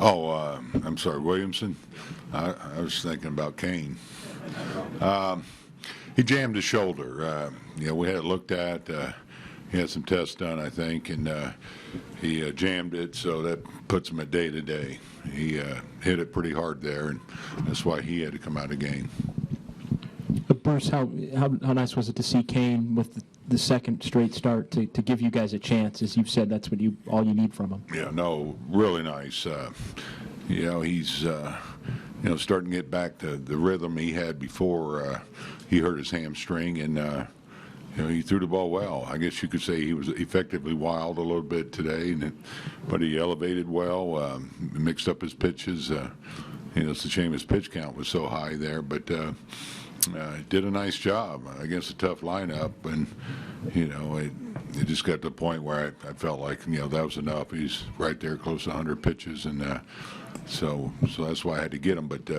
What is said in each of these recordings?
I'm sorry, Williamson. I was thinking about Cain. He jammed his shoulder. We had it looked at. He had some tests done, I think, and he jammed it, so that puts him at day-to-day. He hit it pretty hard there, and that's why he had to come out of the game. Bruce, how nice was it to see Cain with the second straight start to give you guys a chance? As you've said, that's what all you need from him. Yeah, no, really nice. He's starting to get back to the rhythm he had before he hurt his hamstring, and he threw the ball well. I guess you could say he was effectively wild a little bit today, but he elevated well, mixed up his pitches. It's a shame his pitch count was so high there, but did a nice job against a tough lineup, and it just got to the point where I felt like that was enough. He's right there close to 100 pitches, and so that's why I had to get him. But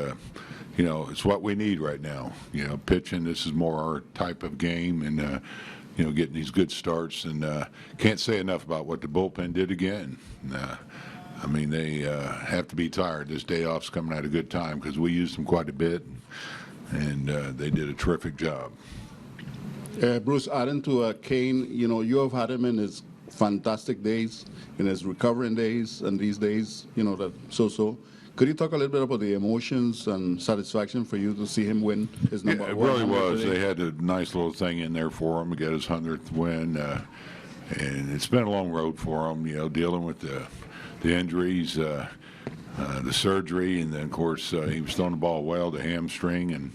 it's what we need right now. Pitching. This is more our type of game, and getting these good starts. And can't say enough about what the bullpen did again. They have to be tired. This day off's coming at a good time because we used them quite a bit. And they did a terrific job. Bruce, adding to Cain, you have had him in his fantastic days, in his recovering days, and these days, that so. Could you talk a little bit about the emotions and satisfaction for you to see him win his number one? It really was. Today? They had a nice little thing in there for him to get his 100th win, and it's been a long road for him. Dealing with the injuries. The surgery, and then of course he was throwing the ball well, the hamstring,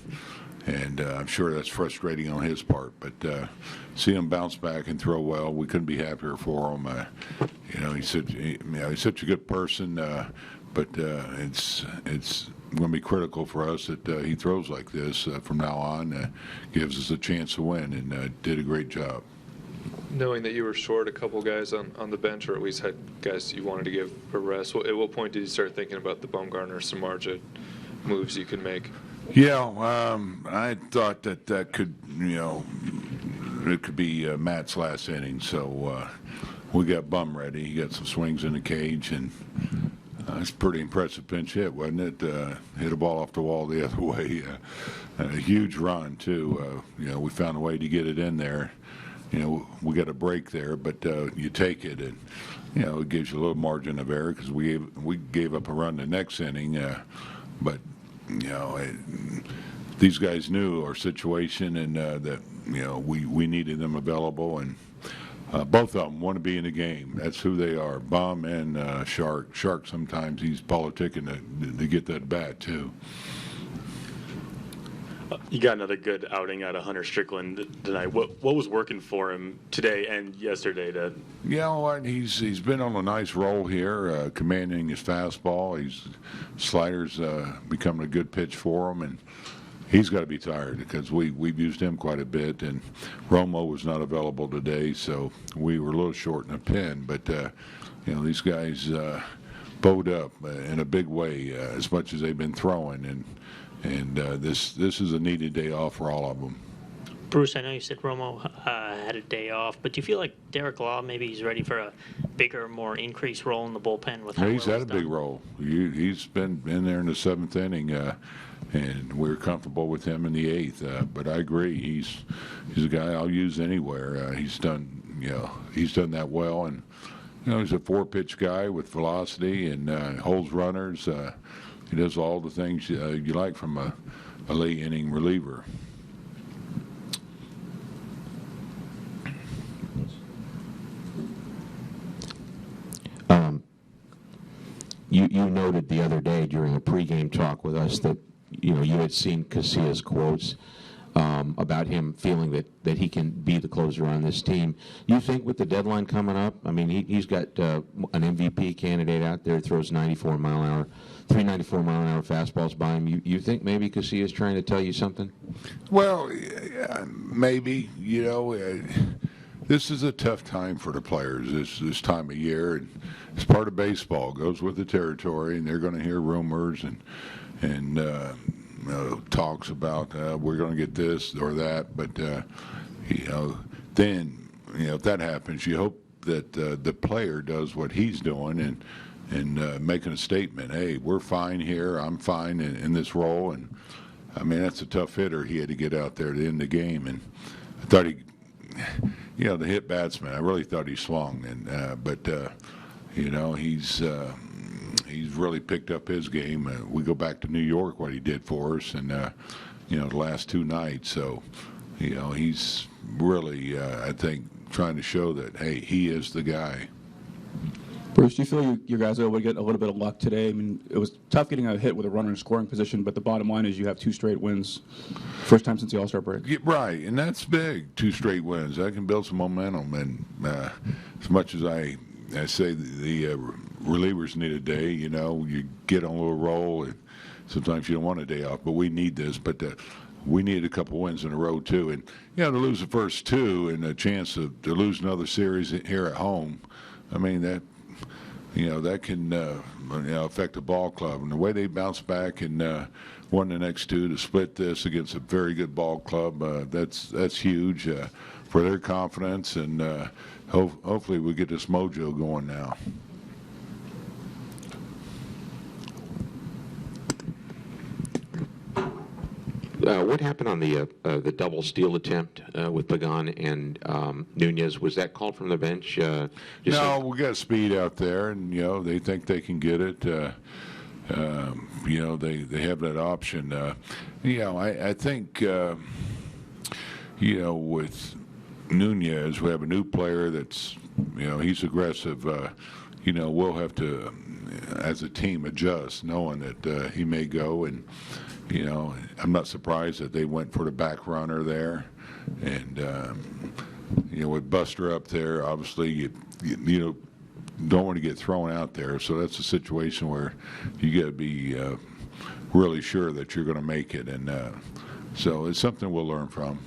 and I'm sure that's frustrating on his part. But see him bounce back and throw well, we couldn't be happier for him. He's such a good person, but it's going to be critical for us that he throws like this from now on. Gives us a chance to win, and did a great job. Knowing that you were short a couple guys on the bench, or at least had guys you wanted to give a rest, at what point did you start thinking about the Bumgarner, Samardzija moves you could make? Yeah, I thought that could, it could be Matt's last inning. So we got Bum ready. He got some swings in the cage, and it's a pretty impressive pinch hit, wasn't it? Hit a ball off the wall the other way. A huge run, too. We found a way to get it in there. We got a break there, but you take it, and it gives you a little margin of error because we gave up a run the next inning, but these guys knew our situation and that we needed them available, and both of them want to be in the game. That's who they are, Bum and Shark. Shark sometimes he's politicking to get that bat too. You got another good outing out of Hunter Strickland tonight. What was working for him today and yesterday? He's been on a nice roll here, commanding his fastball. His slider's becoming a good pitch for him, and he's got to be tired because we've used him quite a bit, and Romo was not available today, so we were a little short in a pin. But these guys bowed up in a big way as much as they've been throwing, and this is a needed day off for all of them. Bruce, I know you said Romo had a day off, but do you feel like Derek Law maybe he's ready for a bigger, more increased role in the bullpen? With he's had a big role. He's been in there in the seventh inning, and we're comfortable with him in the eighth. But I agree, he's a guy I'll use anywhere. He's done that well, and he's a four-pitch guy with velocity and holds runners. He does all the things you like from a late inning reliever. You noted the other day during a pregame talk with us that you had seen Casillas' quotes about him feeling that he can be the closer on this team. You think with the deadline coming up, he's got an MVP candidate out there, throws 394 mile an hour fastballs by him. You think maybe Casillas is trying to tell you something? Well, maybe. This is a tough time for the players this time of year, and it's part of baseball. It goes with the territory, and they're going to hear rumors and talks about we're going to get this or that. But then if that happens, you hope that the player does what he's doing making a statement. Hey, we're fine here. I'm fine in this role. And I mean, that's a tough hitter. He had to get out there to end the game. And I thought he, the hit batsman, I really thought he swung. But he's really picked up his game. We go back to New York, what he did for us, and the last 2 nights. So, he's really, I think, trying to show that, hey, he is the guy. Bruce, do you feel you guys are able to get a little bit of luck today? I mean, it was tough getting a hit with a runner in scoring position, but the bottom line is you have 2 straight wins, first time since the All-Star break. Yeah, right, and that's big. 2 straight wins. That can build some momentum. And as much as I say the relievers need a day, you get on a little roll, and sometimes you don't want a day off, but we need this. But we needed a couple wins in a row, too. And, to lose the first 2 and a chance to lose another series here at home, I mean, that can affect the ball club. And the way they bounced back and won the next 2 to split this against a very good ball club, that's huge for their confidence. And hopefully we get this mojo going now. What happened on the double steal attempt with Pagan and Nunez? Was that called from the bench? No, we got speed out there, and they think they can get it. They have that option. I think with Nunez, we have a new player that's he's aggressive. We'll have to, as a team, adjust, knowing that he may go. And I'm not surprised that they went for the back runner there. And with Buster up there, obviously you don't want to get thrown out there. So that's a situation where you got to be really sure that you're going to make it. And so it's something we'll learn from.